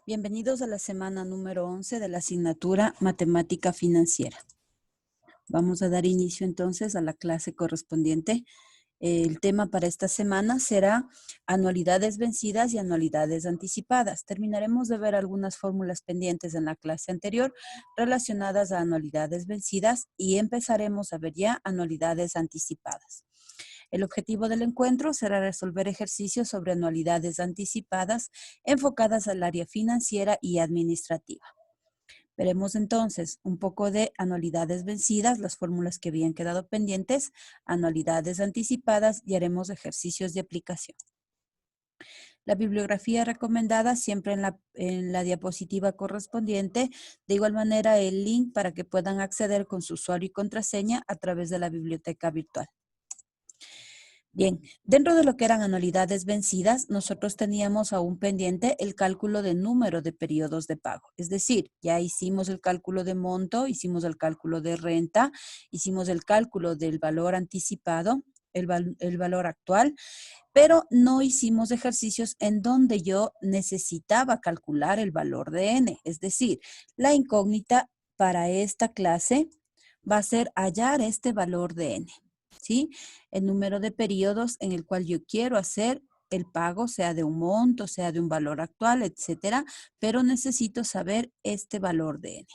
Bienvenidos a la semana número 11 de la asignatura Matemática Financiera. Vamos a dar inicio entonces a la clase correspondiente. El tema para esta semana será anualidades vencidas y anualidades anticipadas. Terminaremos de ver algunas fórmulas pendientes en la clase anterior relacionadas a anualidades vencidas y empezaremos a ver ya anualidades anticipadas. El objetivo del encuentro será resolver ejercicios sobre anualidades anticipadas enfocadas al área financiera y administrativa. Veremos entonces un poco de anualidades vencidas, las fórmulas que habían quedado pendientes, anualidades anticipadas y haremos ejercicios de aplicación. La bibliografía recomendada siempre en la diapositiva correspondiente. De igual manera, el link para que puedan acceder con su usuario y contraseña a través de la biblioteca virtual. Bien, dentro de lo que eran anualidades vencidas, nosotros teníamos aún pendiente el cálculo de número de periodos de pago. Es decir, ya hicimos el cálculo de monto, hicimos el cálculo de renta, hicimos el cálculo del valor anticipado, el valor actual, pero no hicimos ejercicios en donde yo necesitaba calcular el valor de N. Es decir, la incógnita para esta clase va a ser hallar este valor de N. ¿Sí? El número de periodos en el cual yo quiero hacer el pago, sea de un monto, sea de un valor actual, etcétera, pero necesito saber este valor de N.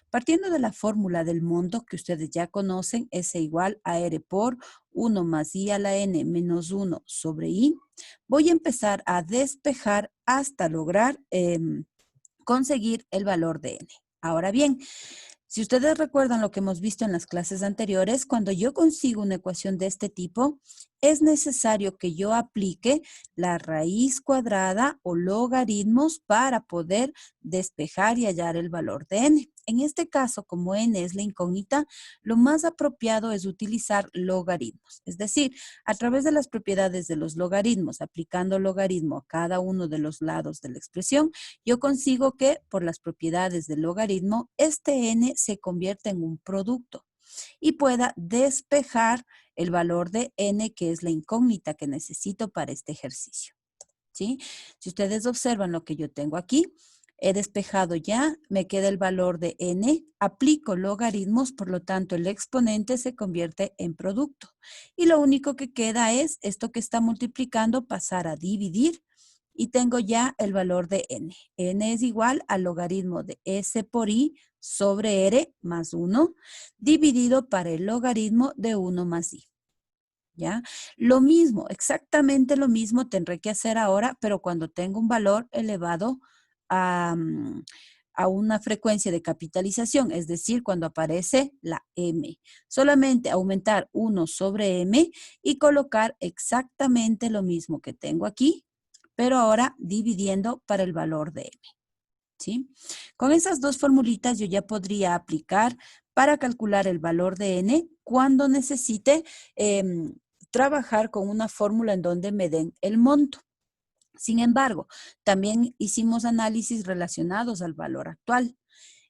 Partiendo de la fórmula del monto que ustedes ya conocen, S igual a R por 1 más I a la N menos 1 sobre I, voy a empezar a despejar hasta lograr conseguir el valor de N. Ahora bien, si ustedes recuerdan lo que hemos visto en las clases anteriores, cuando yo consigo una ecuación de este tipo, es necesario que yo aplique la raíz cuadrada o logaritmos para poder despejar y hallar el valor de N. En este caso, como N es la incógnita, lo más apropiado es utilizar logaritmos. Es decir, a través de las propiedades de los logaritmos, aplicando logaritmo a cada uno de los lados de la expresión, yo consigo que por las propiedades del logaritmo, este N se convierta en un producto y pueda despejar el valor de N, que es la incógnita que necesito para este ejercicio. ¿Sí? Si ustedes observan lo que yo tengo aquí, he despejado ya, me queda el valor de N, aplico logaritmos, por lo tanto el exponente se convierte en producto. Y lo único que queda es esto que está multiplicando pasar a dividir y tengo ya el valor de N. N es igual al logaritmo de S por I sobre R más 1 dividido para el logaritmo de 1 más I. ¿Ya? Lo mismo, exactamente lo mismo tendré que hacer ahora, pero cuando tengo un valor elevado a una frecuencia de capitalización, es decir, cuando aparece la M. Solamente aumentar 1 sobre M y colocar exactamente lo mismo que tengo aquí, pero ahora dividiendo para el valor de M. ¿Sí? Con esas dos formulitas yo ya podría aplicar para calcular el valor de N cuando necesite trabajar con una fórmula en donde me den el monto. Sin embargo, también hicimos análisis relacionados al valor actual.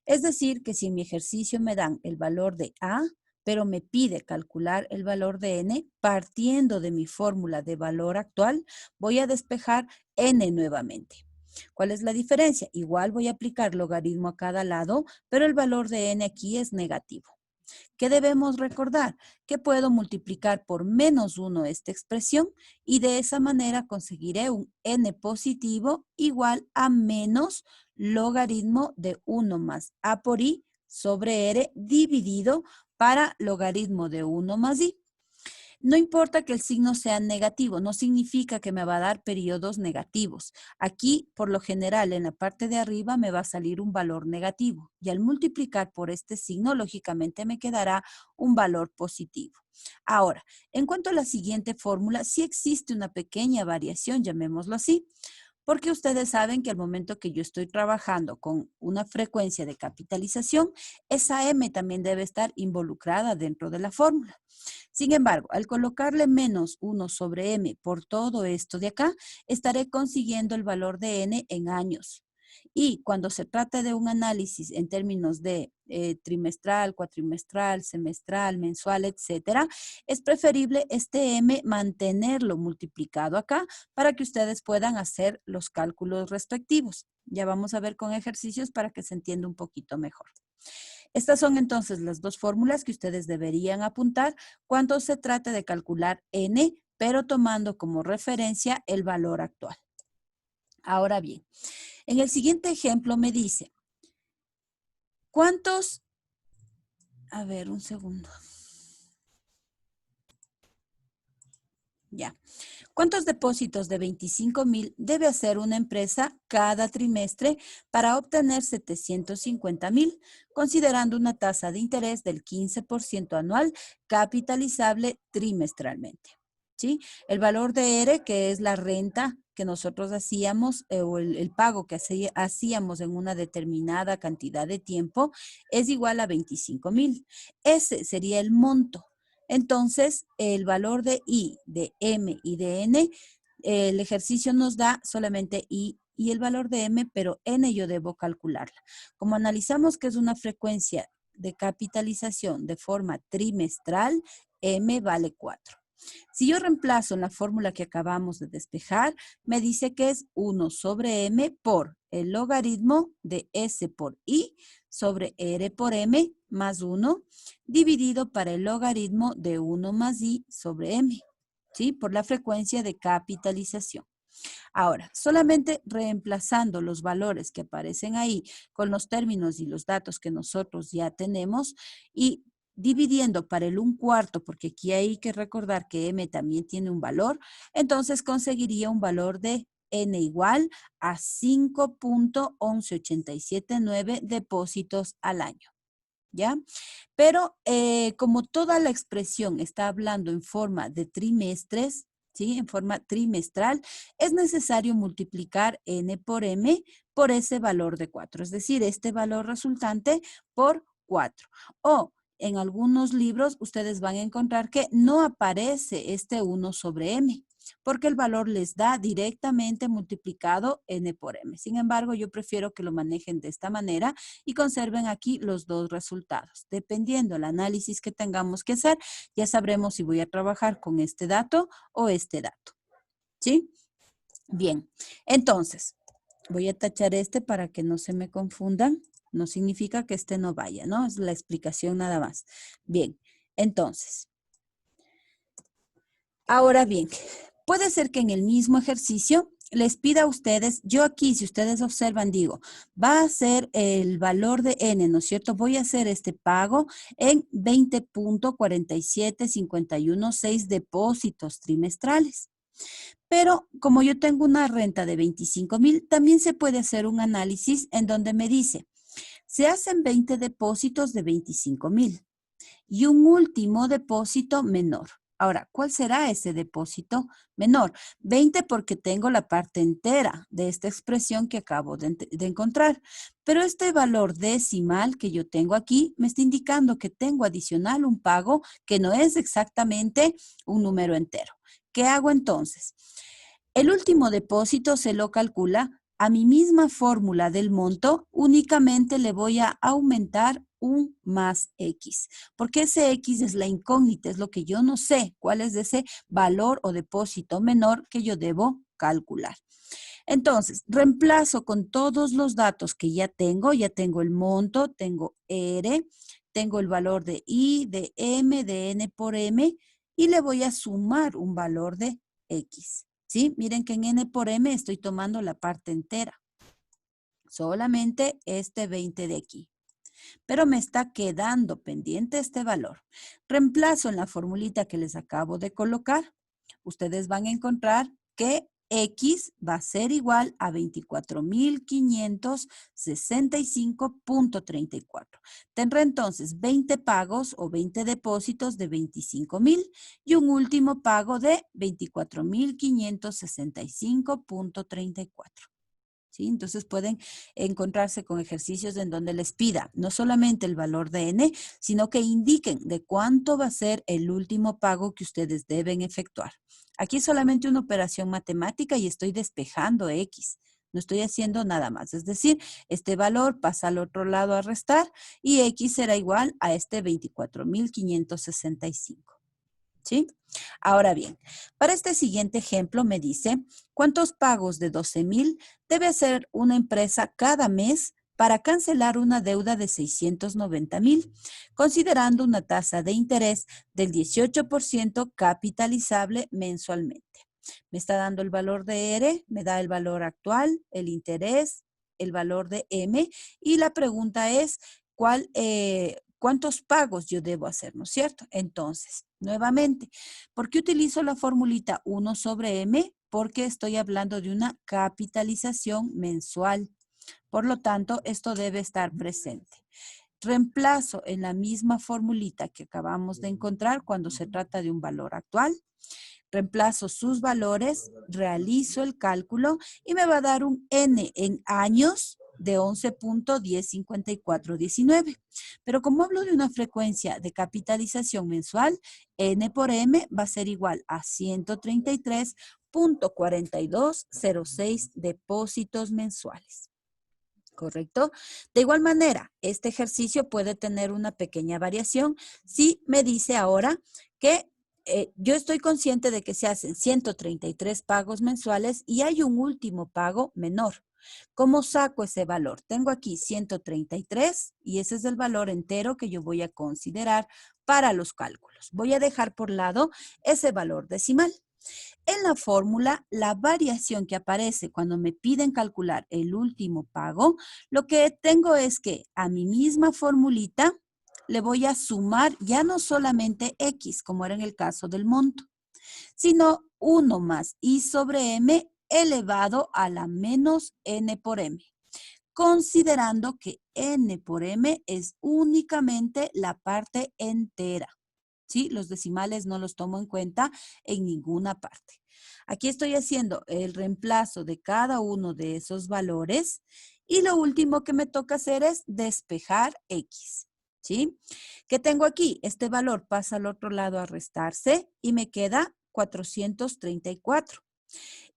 Es decir, que si en mi ejercicio me dan el valor de A, pero me pide calcular el valor de N, partiendo de mi fórmula de valor actual, voy a despejar N nuevamente. ¿Cuál es la diferencia? Igual voy a aplicar logaritmo a cada lado, pero el valor de N aquí es negativo. ¿Qué debemos recordar? Que puedo multiplicar por menos 1 esta expresión y de esa manera conseguiré un N positivo igual a menos logaritmo de 1 más A por I sobre R dividido para logaritmo de 1 más I. No importa que el signo sea negativo, no significa que me va a dar periodos negativos. Aquí, por lo general, en la parte de arriba me va a salir un valor negativo y al multiplicar por este signo, lógicamente me quedará un valor positivo. Ahora, en cuanto a la siguiente fórmula, sí existe una pequeña variación, llamémoslo así, porque ustedes saben que al momento que yo estoy trabajando con una frecuencia de capitalización, esa M también debe estar involucrada dentro de la fórmula. Sin embargo, al colocarle menos 1 sobre M por todo esto de acá, estaré consiguiendo el valor de N en años. Y cuando se trata de un análisis en términos de trimestral, cuatrimestral, semestral, mensual, etcétera, es preferible este M mantenerlo multiplicado acá para que ustedes puedan hacer los cálculos respectivos. Ya vamos a ver con ejercicios para que se entienda un poquito mejor. Estas son entonces las dos fórmulas que ustedes deberían apuntar cuando se trate de calcular N, pero tomando como referencia el valor actual. Ahora bien, en el siguiente ejemplo me dice, ¿cuántos? A ver, un segundo. Ya. ¿Cuántos depósitos de 25,000 debe hacer una empresa cada trimestre para obtener 750,000, considerando una tasa de interés del 15% anual capitalizable trimestralmente? ¿Sí? El valor de R, que es la renta que nosotros hacíamos o el pago que hacíamos en una determinada cantidad de tiempo, es igual a 25,000. Ese sería el monto. Entonces, el valor de I, de M y de N, el ejercicio nos da solamente I y el valor de M, pero N yo debo calcularla. Como analizamos que es una frecuencia de capitalización de forma trimestral, M vale 4. Si yo reemplazo en la fórmula que acabamos de despejar, me dice que es 1 sobre M por el logaritmo de S por I sobre R por M más 1 dividido para el logaritmo de 1 más I sobre M, ¿sí? Por la frecuencia de capitalización. Ahora, solamente reemplazando los valores que aparecen ahí con los términos y los datos que nosotros ya tenemos y dividiendo para el 1/4, porque aquí hay que recordar que M también tiene un valor, entonces conseguiría un valor de N igual a 5.11879 depósitos al año. ¿Ya? Pero como toda la expresión está hablando en forma de trimestres, ¿sí? En forma trimestral, es necesario multiplicar N por M por ese valor de 4, es decir, este valor resultante por 4. O en algunos libros ustedes van a encontrar que no aparece este 1 sobre M, porque el valor les da directamente multiplicado N por M. Sin embargo, yo prefiero que lo manejen de esta manera y conserven aquí los dos resultados. Dependiendo del análisis que tengamos que hacer, ya sabremos si voy a trabajar con este dato o este dato. ¿Sí? Bien, entonces, voy a tachar este para que no se me confundan. No significa que este no vaya, ¿no? Es la explicación nada más. Bien, entonces, ahora bien, puede ser que en el mismo ejercicio les pida a ustedes, yo aquí, si ustedes observan, digo, va a ser el valor de N, ¿no es cierto? Voy a hacer este pago en 20.4751.6 depósitos trimestrales. Pero como yo tengo una renta de 25,000, también se puede hacer un análisis en donde me dice, se hacen 20 depósitos de 25,000 y un último depósito menor. Ahora, ¿cuál será ese depósito menor? 20 porque tengo la parte entera de esta expresión que acabo de encontrar. Pero este valor decimal que yo tengo aquí me está indicando que tengo adicional un pago que no es exactamente un número entero. ¿Qué hago entonces? El último depósito se lo calcula a mi misma fórmula del monto, únicamente le voy a aumentar un más X, porque ese X es la incógnita, es lo que yo no sé, cuál es ese valor o depósito menor que yo debo calcular. Entonces, reemplazo con todos los datos que ya tengo el monto, tengo R, tengo el valor de I, de M, de N por M, y le voy a sumar un valor de X. ¿Sí? Miren que en N por M estoy tomando la parte entera. Solamente este 20 de aquí. Pero me está quedando pendiente este valor. Reemplazo en la formulita que les acabo de colocar. Ustedes van a encontrar que X va a ser igual a 24,565.34. Tendré entonces 20 pagos o 20 depósitos de 25,000 y un último pago de 24,565.34. ¿Sí? Entonces pueden encontrarse con ejercicios en donde les pida no solamente el valor de N, sino que indiquen de cuánto va a ser el último pago que ustedes deben efectuar. Aquí es solamente una operación matemática y estoy despejando X. No estoy haciendo nada más. Es decir, este valor pasa al otro lado a restar y X será igual a este 24,565. ¿Sí? Ahora bien, para este siguiente ejemplo me dice, ¿cuántos pagos de 12,000 debe hacer una empresa cada mes para cancelar una deuda de 690,000, considerando una tasa de interés del 18% capitalizable mensualmente? Me está dando el valor de R, me da el valor actual, el interés, el valor de M, y la pregunta es, ¿cuántos pagos yo debo hacer? ¿No es cierto? Entonces, nuevamente, ¿por qué utilizo la formulita 1 sobre M? Porque estoy hablando de una capitalización mensual. Por lo tanto, esto debe estar presente. Reemplazo en la misma formulita que acabamos de encontrar cuando se trata de un valor actual. Reemplazo sus valores, realizo el cálculo y me va a dar un N en años de 11,105419. Pero como hablo de una frecuencia de capitalización mensual, N por M va a ser igual a 133,4206 depósitos mensuales. ¿Correcto? De igual manera, este ejercicio puede tener una pequeña variación si me dice ahora que yo estoy consciente de que se hacen 133 pagos mensuales y hay un último pago menor. ¿Cómo saco ese valor? Tengo aquí 133 y ese es el valor entero que yo voy a considerar para los cálculos. Voy a dejar por lado ese valor decimal. En la fórmula, la variación que aparece cuando me piden calcular el último pago, lo que tengo es que a mi misma formulita le voy a sumar ya no solamente X, como era en el caso del monto, sino 1 más I sobre M elevado a la menos N por M, considerando que N por M es únicamente la parte entera. ¿Sí? Los decimales no los tomo en cuenta en ninguna parte. Aquí estoy haciendo el reemplazo de cada uno de esos valores y lo último que me toca hacer es despejar X. ¿Sí? ¿Qué tengo aquí? Este valor pasa al otro lado a restarse y me queda 434.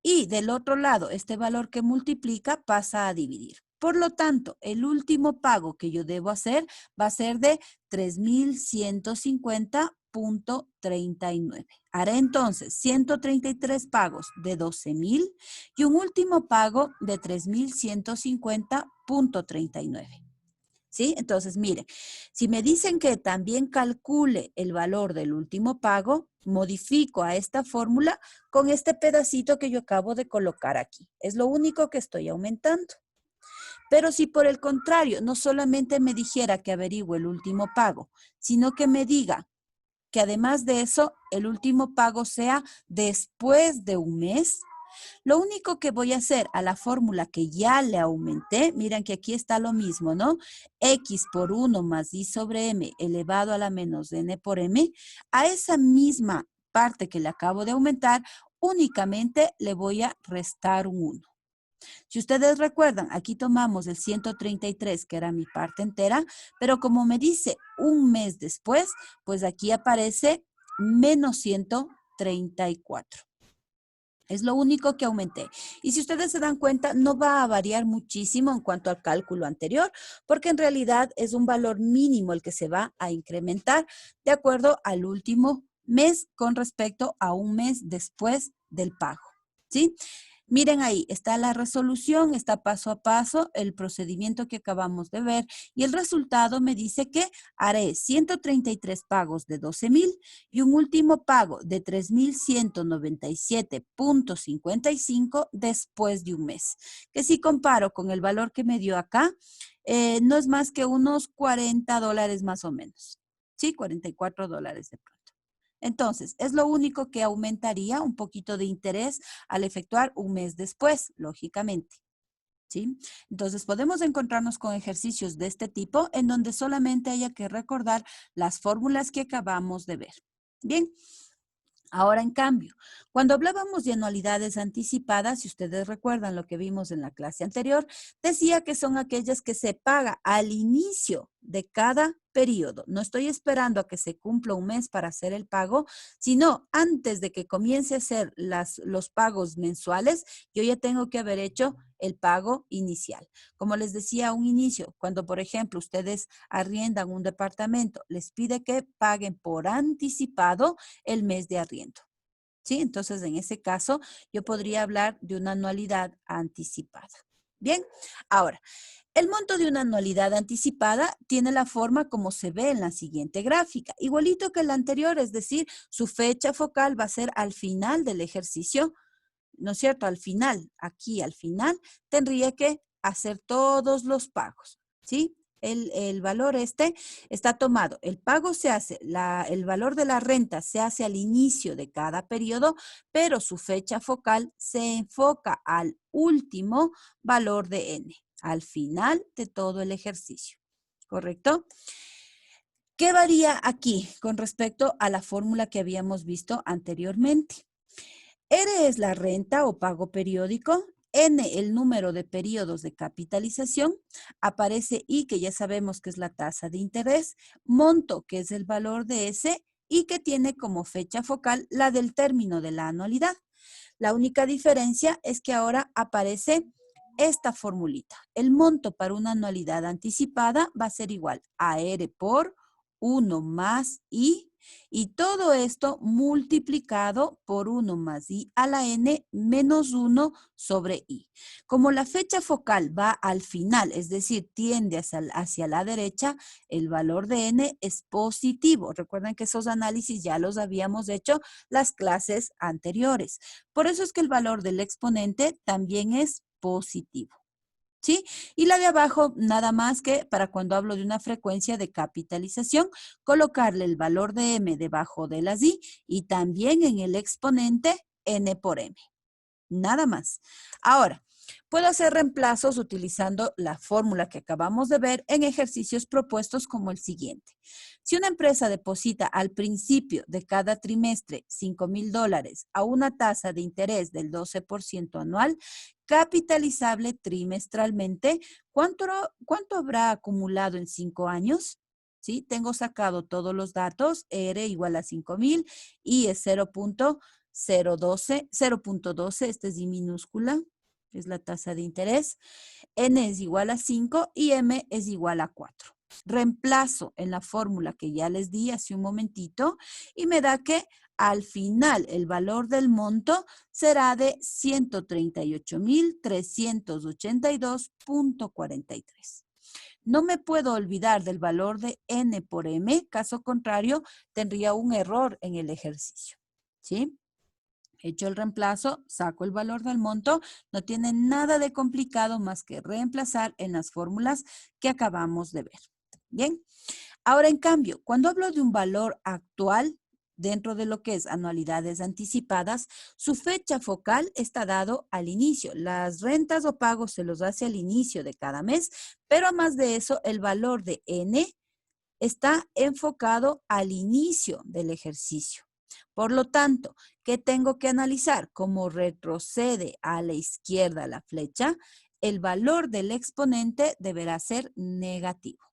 Y del otro lado, este valor que multiplica pasa a dividir. Por lo tanto, el último pago que yo debo hacer va a ser de 3,150,39. Haré entonces 133 pagos de 12,000 y un último pago de 3,150,39. ¿Sí? Entonces, miren, si me dicen que también calcule el valor del último pago, modifico a esta fórmula con este pedacito que yo acabo de colocar aquí. Es lo único que estoy aumentando. Pero si por el contrario, no solamente me dijera que averigüe el último pago, sino que me diga que además de eso, el último pago sea después de un mes, lo único que voy a hacer a la fórmula que ya le aumenté, miren que aquí está lo mismo, ¿no? X por 1 más I sobre M elevado a la menos N por M, a esa misma parte que le acabo de aumentar, únicamente le voy a restar un 1. Si ustedes recuerdan, aquí tomamos el 133, que era mi parte entera, pero como me dice un mes después, pues aquí aparece menos 134. Es lo único que aumenté. Y si ustedes se dan cuenta, no va a variar muchísimo en cuanto al cálculo anterior, porque en realidad es un valor mínimo el que se va a incrementar de acuerdo al último mes con respecto a un mes después del pago. ¿Sí? Miren ahí, está la resolución, está paso a paso el procedimiento que acabamos de ver y el resultado me dice que haré 133 pagos de 12,000 y un último pago de 3,197,55 después de un mes. Que si comparo con el valor que me dio acá, no es más que unos $40 más o menos. Sí, $44 de pronto. Entonces, es lo único que aumentaría un poquito de interés al efectuar un mes después, lógicamente. ¿Sí? Entonces, podemos encontrarnos con ejercicios de este tipo en donde solamente haya que recordar las fórmulas que acabamos de ver. Bien. Ahora, en cambio, cuando hablábamos de anualidades anticipadas, si ustedes recuerdan lo que vimos en la clase anterior, decía que son aquellas que se paga al inicio de cada periodo. No estoy esperando a que se cumpla un mes para hacer el pago, sino antes de que comience a hacer los pagos mensuales, yo ya tengo que haber hecho el pago inicial. Como les decía a un inicio, cuando por ejemplo ustedes arriendan un departamento, les pide que paguen por anticipado el mes de arriendo. ¿Sí? Entonces, en ese caso, yo podría hablar de una anualidad anticipada. Bien, ahora, el monto de una anualidad anticipada tiene la forma como se ve en la siguiente gráfica, igualito que la anterior, es decir, su fecha focal va a ser al final del ejercicio, ¿no es cierto? Al final, aquí al final, tendría que hacer todos los pagos, ¿sí? El valor está tomado. El pago se hace, el valor de la renta se hace al inicio de cada periodo, pero su fecha focal se enfoca al último valor de N, al final de todo el ejercicio, ¿correcto? ¿Qué varía aquí con respecto a la fórmula que habíamos visto anteriormente? R es la renta o pago periódico, N el número de periodos de capitalización, aparece I, que ya sabemos que es la tasa de interés, monto, que es el valor de S, y que tiene como fecha focal la del término de la anualidad. La única diferencia es que ahora aparece esta formulita. El monto para una anualidad anticipada va a ser igual a R por 1 más I, y todo esto multiplicado por 1 más I a la N menos 1 sobre I. Como la fecha focal va al final, es decir, tiende hacia la derecha, el valor de N es positivo. Recuerden que esos análisis ya los habíamos hecho las clases anteriores. Por eso es que el valor del exponente también es positivo. ¿Sí? Y la de abajo, nada más que para cuando hablo de una frecuencia de capitalización, colocarle el valor de M debajo de las I y también en el exponente N por M. Nada más. Ahora, puedo hacer reemplazos utilizando la fórmula que acabamos de ver en ejercicios propuestos como el siguiente. Si una empresa deposita al principio de cada trimestre $5,000 a una tasa de interés del 12% anual, capitalizable trimestralmente, ¿cuánto habrá acumulado en 5 años? ¿Sí? Tengo sacado todos los datos, R igual a 5,000, I es 0.12, esta es I minúscula, es la tasa de interés, N es igual a 5 y M es igual a 4. Reemplazo en la fórmula que ya les di hace un momentito y me da que al final el valor del monto será de 138,382.43. No me puedo olvidar del valor de N por M, caso contrario tendría un error en el ejercicio, ¿sí? Hecho el reemplazo, saco el valor del monto, no tiene nada de complicado más que reemplazar en las fórmulas que acabamos de ver. Bien, ahora en cambio, cuando hablo de un valor actual dentro de lo que es anualidades anticipadas, su fecha focal está dado al inicio. Las rentas o pagos se los hace al inicio de cada mes, pero además de eso, el valor de N está enfocado al inicio del ejercicio. Por lo tanto, ¿qué tengo que analizar? Como retrocede a la izquierda la flecha, el valor del exponente deberá ser negativo.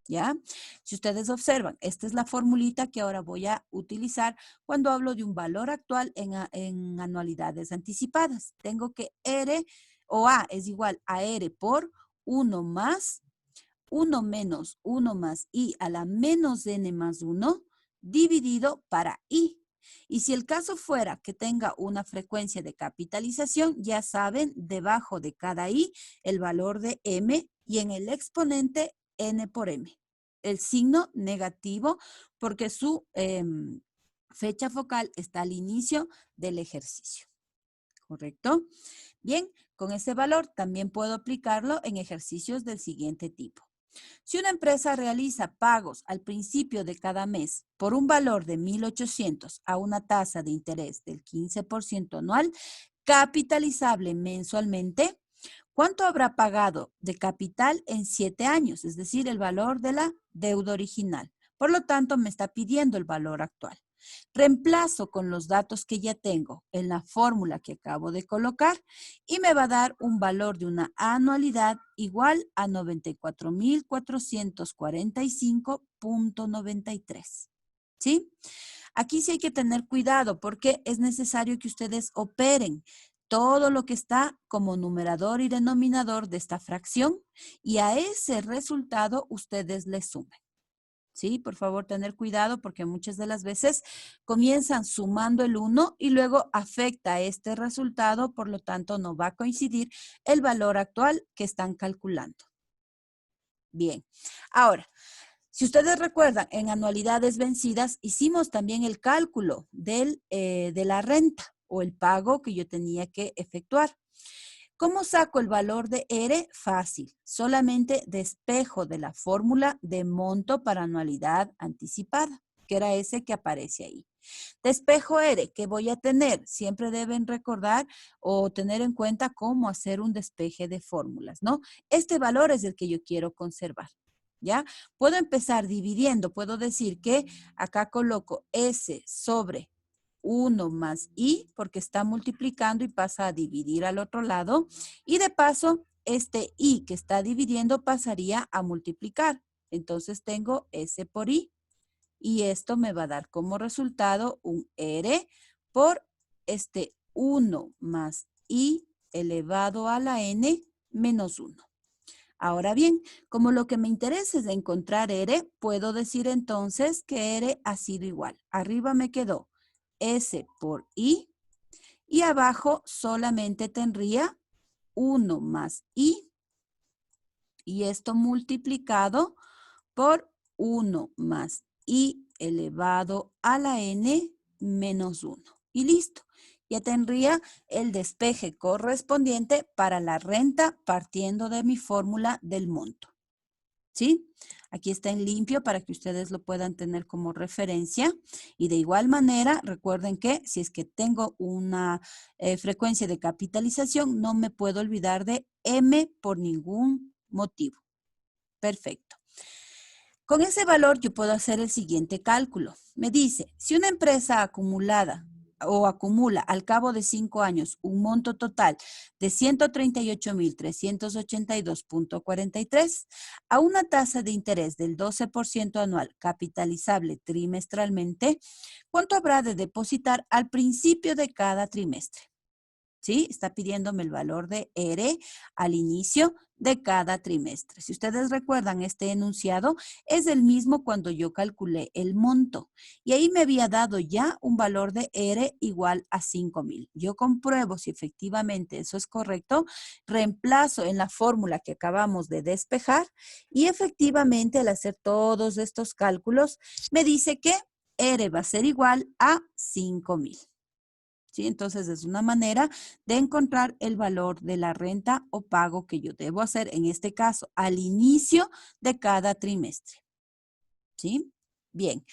¿Ya? Si ustedes observan, esta es la formulita que ahora voy a utilizar cuando hablo de un valor actual en anualidades anticipadas. Tengo que R o A es igual a R por 1 más 1 menos 1 más I a la menos N más 1 dividido para I. Y si el caso fuera que tenga una frecuencia de capitalización, ya saben, debajo de cada I el valor de M y en el exponente N por M. El signo negativo porque su fecha focal está al inicio del ejercicio. ¿Correcto? Bien, con ese valor también puedo aplicarlo en ejercicios del siguiente tipo. Si una empresa realiza pagos al principio de cada mes por un valor de 1,800 a una tasa de interés del 15% anual, capitalizable mensualmente, ¿cuánto habrá pagado de capital en 7 años? Es decir, el valor de la deuda original. Por lo tanto, me está pidiendo el valor actual. Reemplazo con los datos que ya tengo en la fórmula que acabo de colocar y me va a dar un valor de una anualidad igual a 94.445.93. ¿Sí? Aquí sí hay que tener cuidado porque es necesario que ustedes operen todo lo que está como numerador y denominador de esta fracción y a ese resultado ustedes le sumen. ¿Sí? Por favor, tener cuidado porque muchas de las veces comienzan sumando el 1 y luego afecta a este resultado, por lo tanto no va a coincidir el valor actual que están calculando. Bien, ahora, si ustedes recuerdan, en anualidades vencidas hicimos también el cálculo de la renta o el pago que yo tenía que efectuar. ¿Cómo saco el valor de R? Fácil, solamente despejo de la fórmula de monto para anualidad anticipada, que era ese que aparece ahí. Despejo R, ¿qué voy a tener? Siempre deben recordar o tener en cuenta cómo hacer un despeje de fórmulas, ¿no? Este valor es el que yo quiero conservar, ¿ya? Puedo empezar dividiendo, puedo decir que acá coloco S sobre 1 más I, porque está multiplicando y pasa a dividir al otro lado. Y de paso, este I que está dividiendo pasaría a multiplicar. Entonces tengo S por I. Y esto me va a dar como resultado un R por este 1 más I elevado a la N menos 1. Ahora bien, como lo que me interesa es encontrar R, puedo decir entonces que R ha sido igual. Arriba me quedó S por I y abajo solamente tendría 1 más I y esto multiplicado por 1 más I elevado a la N menos 1. Y listo. Ya tendría el despeje correspondiente para la renta partiendo de mi fórmula del monto. ¿Sí? Aquí está en limpio para que ustedes lo puedan tener como referencia. Y de igual manera, recuerden que si es que tengo una frecuencia de capitalización, no me puedo olvidar de M por ningún motivo. Perfecto. Con ese valor yo puedo hacer el siguiente cálculo. Me dice, si una empresa acumulada o acumula al cabo de 5 años un monto total de 138.382.43 a una tasa de interés del 12% anual capitalizable trimestralmente, ¿cuánto habrá de depositar al principio de cada trimestre? ¿Sí? Está pidiéndome el valor de R al inicio de cada trimestre. Si ustedes recuerdan, este enunciado es el mismo cuando yo calculé el monto. Y ahí me había dado ya un valor de R igual a 5,000. Yo compruebo si efectivamente eso es correcto, reemplazo en la fórmula que acabamos de despejar y efectivamente al hacer todos estos cálculos me dice que R va a ser igual a 5,000. ¿Sí? Entonces, es una manera de encontrar el valor de la renta o pago que yo debo hacer, en este caso, al inicio de cada trimestre. ¿Sí? Bien.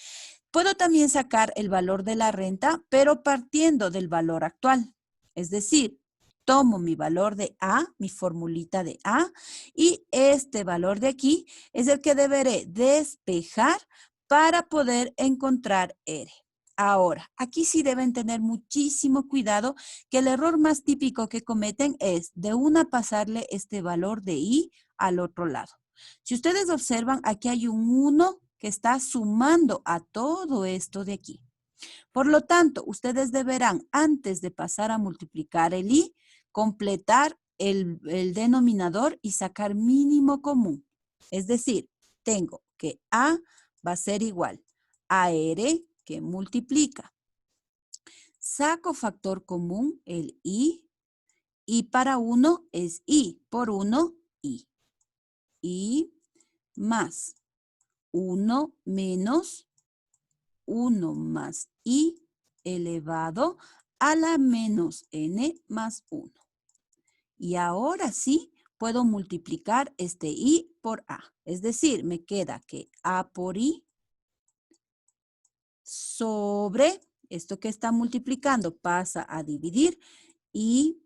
Puedo también sacar el valor de la renta, pero partiendo del valor actual. Es decir, tomo mi valor de A, mi formulita de A, y este valor de aquí es el que deberé despejar para poder encontrar R. Ahora, aquí sí deben tener muchísimo cuidado que el error más típico que cometen es de una pasarle este valor de I al otro lado. Si ustedes observan, aquí hay un 1 que está sumando a todo esto de aquí. Por lo tanto, ustedes deberán, antes de pasar a multiplicar el I, completar el denominador y sacar mínimo común. Es decir, tengo que A va a ser igual a R que multiplica. Saco factor común, el I, y para 1 es I, por 1, I. I más 1 menos 1 más I elevado a la menos N más 1. Y ahora sí puedo multiplicar este I por A. Es decir, me queda que A por I sobre esto que está multiplicando pasa a dividir I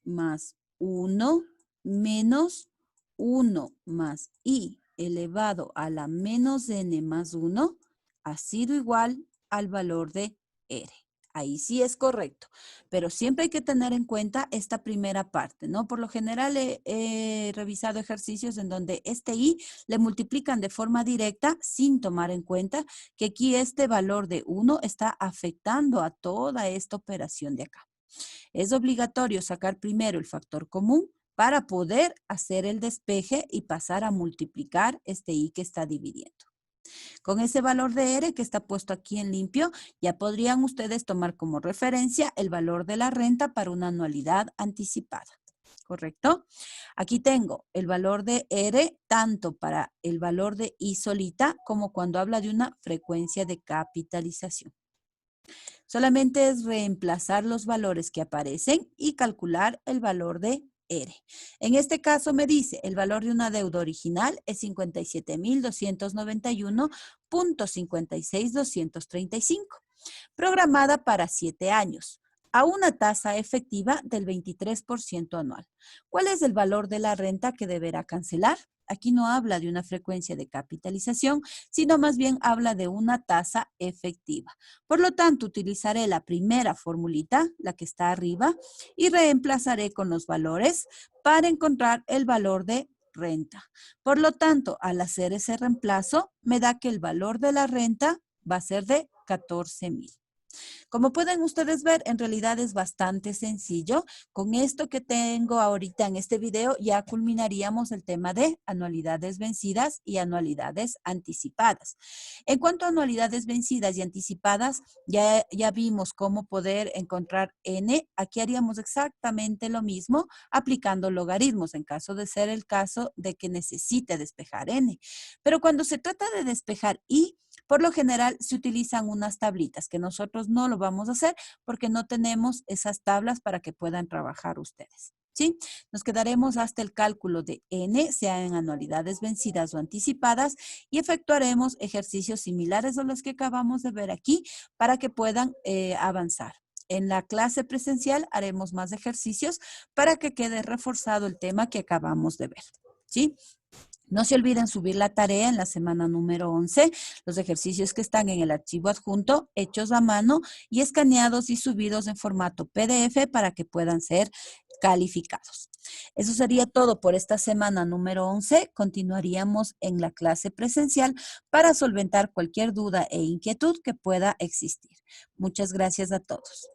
más 1 menos 1 más I elevado a la menos N más 1 ha sido igual al valor de R. Ahí sí es correcto, pero siempre hay que tener en cuenta esta primera parte, ¿no? Por lo general he revisado ejercicios en donde este I le multiplican de forma directa sin tomar en cuenta que aquí este valor de 1 está afectando a toda esta operación de acá. Es obligatorio sacar primero el factor común para poder hacer el despeje y pasar a multiplicar este I que está dividiendo. Con ese valor de R que está puesto aquí en limpio, ya podrían ustedes tomar como referencia el valor de la renta para una anualidad anticipada. ¿Correcto? Aquí tengo el valor de R tanto para el valor de I solita como cuando habla de una frecuencia de capitalización. Solamente es reemplazar los valores que aparecen y calcular el valor de R. En este caso me dice, el valor de una deuda original es 57.291.56235, programada para 7 años, a una tasa efectiva del 23% anual. ¿Cuál es el valor de la renta que deberá cancelar? Aquí no habla de una frecuencia de capitalización, sino más bien habla de una tasa efectiva. Por lo tanto, utilizaré la primera formulita, la que está arriba, y reemplazaré con los valores para encontrar el valor de renta. Por lo tanto, al hacer ese reemplazo, me da que el valor de la renta va a ser de 14,000. Como pueden ustedes ver, en realidad es bastante sencillo. Con esto que tengo ahorita en este video, ya culminaríamos el tema de anualidades vencidas y anualidades anticipadas. En cuanto a anualidades vencidas y anticipadas, ya vimos cómo poder encontrar N. Aquí haríamos exactamente lo mismo aplicando logaritmos en caso de ser el caso de que necesite despejar N. Pero cuando se trata de despejar I, por lo general se utilizan unas tablitas que nosotros no lo vamos a hacer porque no tenemos esas tablas para que puedan trabajar ustedes. ¿Sí? Nos quedaremos hasta el cálculo de N, sea en anualidades vencidas o anticipadas, y efectuaremos ejercicios similares a los que acabamos de ver aquí para que puedan avanzar. En la clase presencial haremos más ejercicios para que quede reforzado el tema que acabamos de ver. ¿Sí? No se olviden subir la tarea en la semana número 11, los ejercicios que están en el archivo adjunto, hechos a mano y escaneados y subidos en formato PDF para que puedan ser calificados. Eso sería todo por esta semana número 11. Continuaríamos en la clase presencial para solventar cualquier duda e inquietud que pueda existir. Muchas gracias a todos.